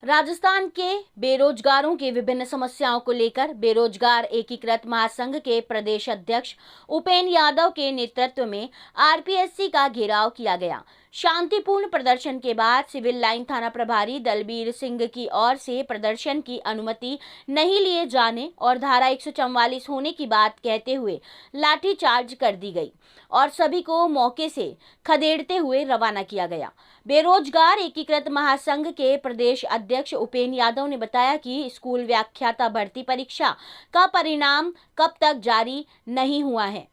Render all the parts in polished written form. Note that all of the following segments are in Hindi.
राजस्थान के बेरोजगारों की विभिन्न समस्याओं को लेकर बेरोजगार एकीकृत महासंघ के प्रदेश अध्यक्ष उपेंद्र यादव के नेतृत्व में आरपीएससी का घेराव किया गया। शांतिपूर्ण प्रदर्शन के बाद सिविल लाइन थाना प्रभारी दलबीर सिंह की ओर से प्रदर्शन की अनुमति नहीं लिए जाने और धारा 144 होने की बात कहते हुए लाठीचार्ज कर दी गई और सभी को मौके से खदेड़ते हुए रवाना किया गया। बेरोजगार एकीकृत महासंघ के प्रदेश अध्यक्ष उपेंद्र यादव ने बताया कि स्कूल व्याख्याता भर्ती परीक्षा का परिणाम कब तक जारी नहीं हुआ है।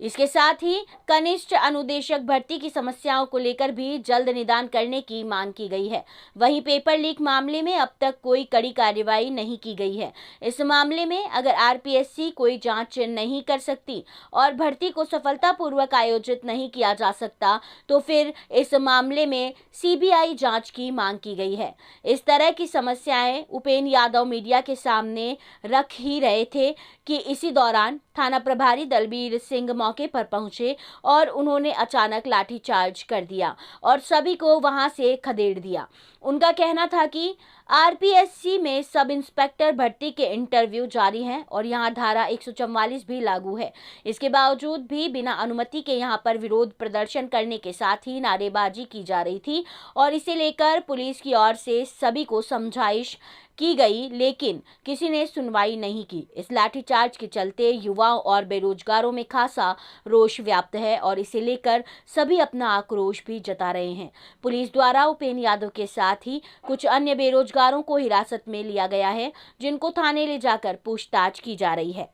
इसके साथ ही कनिष्ठ अनुदेशक भर्ती की समस्याओं को लेकर भी जल्द निदान करने की मांग की गई है। वहीं पेपर लीक मामले में अब तक कोई कड़ी कार्रवाई नहीं की गई है। इस मामले में अगर आरपीएससी कोई जांच नहीं कर सकती और भर्ती को सफलतापूर्वक आयोजित नहीं किया जा सकता तो फिर इस मामले में सीबीआई जांच की मांग की गई है। इस तरह की समस्याएं उपेंद्र यादव मीडिया के सामने रख ही रहे थे कि इसी दौरान थाना प्रभारी दलबीर सिंह मौके पर पहुंचे और उन्होंने अचानक लाठीचार्ज कर दिया और सभी को वहां से खदेड़ दिया। उनका कहना था कि आरपीएससी में सब इंस्पेक्टर भर्ती के इंटरव्यू जारी हैं और यहां धारा 144 भी लागू है। इसके बावजूद भी बिना अनुमति के यहां पर विरोध प्रदर्शन करने के साथ ही नारेबाजी की जा रही थी और इसे लेकर पुलिस की ओर से सभी को समझाइश की गई, लेकिन किसी ने सुनवाई नहीं की। इस लाठीचार्ज के चलते युवाओं और बेरोजगारों में खासा रोष व्याप्त है और इसे लेकर सभी अपना आक्रोश भी जता रहे हैं। पुलिस द्वारा उपेंद्र यादव के साथ ही कुछ अन्य बेरोजगारों को हिरासत में लिया गया है, जिनको थाने ले जाकर पूछताछ की जा रही है।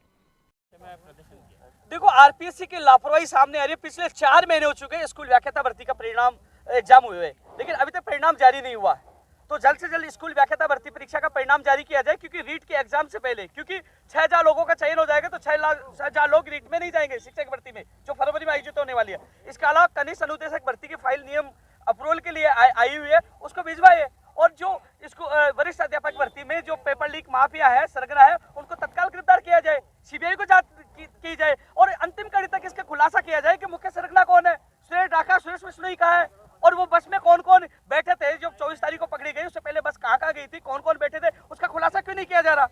देखो, आरपीएससी की लापरवाही सामने आ रही है। पिछले 4 महीने हो चुके हैं स्कूल व्याख्याता भर्ती का परिणाम एग्जाम हुए, लेकिन अभी तक परिणाम जारी नहीं हुआ है। तो जल्द से जल्द स्कूल व्याख्याता भर्ती परीक्षा का परिणाम जारी किया जाए, क्योंकि रीट के एग्जाम से पहले, क्योंकि 6000 लोगों का चयन हो जाएगा तो 6000 लोग रीट में नहीं जाएंगे शिक्षक भर्ती में, जो फरवरी में आयोजित होने वाली है। इसके अलावा कनिष्ठ अनुदेशक भर्ती की फाइल नियम अप्रूवल के लिए आई हुई है, उसको भिजवाइए। और जो इसको वरिष्ठ अध्यापक भर्ती में जो पेपर लीक माफिया है, सरगना है, उनको तत्काल गिरफ्तार किया जाए, सीबीआई को जांच की जाए और अंतिम कड़ी तक इसका खुलासा किया जाए कि मुख्य सरगना कौन है, सुरेश ढाका, सुरेश बिश्नोई कहाँ है और वो बस में कौन कौन बैठे थे। जो 24 तारीख को पकड़ी गई, उससे पहले बस कहाँ गई थी, कौन कौन बैठे थे, उसका खुलासा क्यों नहीं किया जा रहा।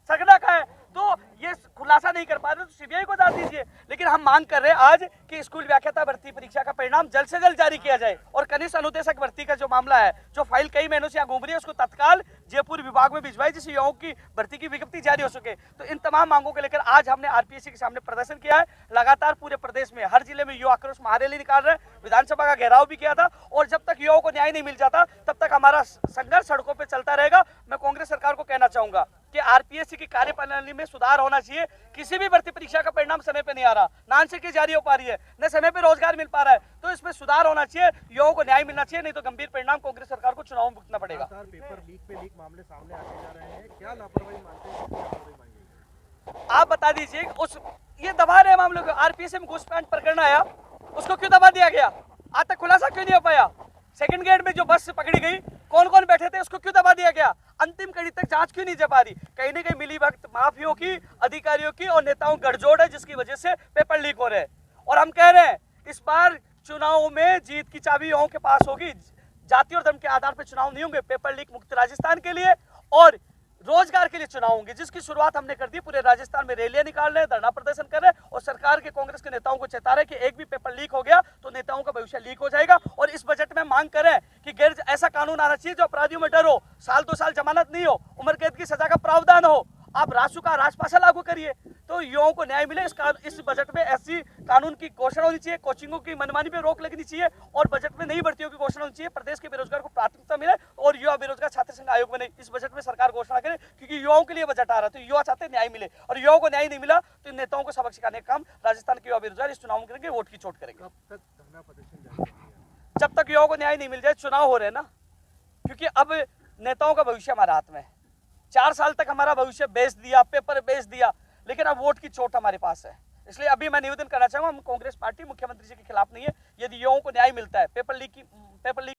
सरगना कहाँ है, तो ये खुलासा नहीं कर पा रहे तो सीबीआई को डाल दीजिए। लेकिन हम मांग कर रहे हैं आज कि स्कूल व्याख्याता भर्ती परीक्षा का परिणाम जल्द से जल्द जारी किया जाए और कनिष्ठ अनुदेशक भर्ती का जो मामला है, जो फाइल कई महीनों से यहाँ घूम रही है, उसको तत्काल जयपुर विभाग में भिजवाई, जिससे युवाओं की भर्ती की विज्ञप्ति जारी हो सके। तो इन तमाम मांगों को लेकर आज हमने आरपीएससी के सामने प्रदर्शन किया है। लगातार पूरे प्रदेश में हर जिले में युवा आक्रोश महारैली निकाल रहे हैं। विधानसभा का घेराव भी किया था और जब तक युवाओं को न्याय नहीं मिल जाता तब तक हमारा संघर्ष सड़कों पर चलता रहेगा। मैं कांग्रेस सरकार को कहना चाहूंगा कि आरपीएससी की कार्यप्रणाली में सुधार होना चाहिए। किसी भी भर्ती परीक्षा का परिणाम समय पे नहीं आ रहा, ना आंशिक जारी हो पा रही है, न समय पे रोजगार मिल पा रहा है, तो इसमें सुधार होना चाहिए, युवाओं को न्याय मिलना चाहिए, नहीं तो गंभीर परिणाम कांग्रेस सरकार को चुनाव में भुगतना पड़ेगा। पेपर लीक पे लीक मामले सामने आते जा रहे हैं, क्या लापरवाही मानते हैं? आप बता दीजिए, उस ये दबा रहे मामलों को। आरपीएससी में घुसपैठ प्रकरण आया, उसको क्यों दबा दिया गया, आज तक खुलासा क्यों नहीं हो पाया। सेकंड गेट में जो बस पकड़ी गई, कौन कौन बैठे थे, उसको क्यों दबा दिया गया। अंतिम कड़ी तक जांच क्यों नहीं जा पा रही। कहीं ना कहीं मिली भगत माफियों की, अधिकारियों की और नेताओं गठजोड़ है, जिसकी वजह से पेपर लीक हो रहे हैं। और हम कह रहे हैं इस बार चुनाव में जीत की चाबी युवाओं के पास होगी। जाति और धर्म के आधार पर चुनाव नहीं होंगे, पेपर लीक मुक्त राजस्थान के लिए और रोजगार के लिए चुनाव होंगे, जिसकी शुरुआत हमने कर दी। पूरे राजस्थान में रैलियां निकाल रहे हैं, धरना प्रदर्शन कर रहे हैं और सरकार के, कांग्रेस के नेताओं को चेता रहे कि एक भी पेपर लीक हो गया तो नेताओं का भविष्य लीक हो जाएगा। और इस बजट में मांग करें कि गैर ऐसा कानून आना चाहिए जो अपराधियों में डर हो, साल 2 साल जमानत नहीं हो, उम्र कैद की सजा का प्रावधान हो। आप रासू का राजपाशा लागू करिए तो युवाओं को न्याय मिले। इस बजट में ऐसी कानून की घोषणा होनी चाहिए, कोचिंगों की मनमानी पे रोक लगनी चाहिए और बजट में नई भर्तियों की घोषणा होनी चाहिए। प्रदेश के बेरोजगार को प्राथमिकता मिले और युवा बेरोजगार छात्र संघ आयोग बने। इस बजट में सरकार घोषणा करे, क्योंकि युवाओं के लिए बजट आ रहा है, तो युवा चाहते न्याय मिले और युवाओं को न्याय नहीं मिला तो इन नेताओं को सबक सिखाने का काम राजस्थान के युवा बेरोजगार इस चुनाव में करेंगे, वोट की चोट करेंगे। जब तक युवाओं को न्याय नहीं मिल जाए। चुनाव हो रहे हैं ना, क्योंकि अब नेताओं का भविष्य हमारे हाथ में है। 4 साल तक हमारा भविष्य बेच दिया, पेपर बेच दिया, लेकिन अब वोट की चोट हमारे पास है। इसलिए अभी मैं निवेदन करना चाहूंगा, हम कांग्रेस पार्टी मुख्यमंत्री जी के खिलाफ नहीं है। यदि युवाओं को न्याय मिलता है, पेपर लीक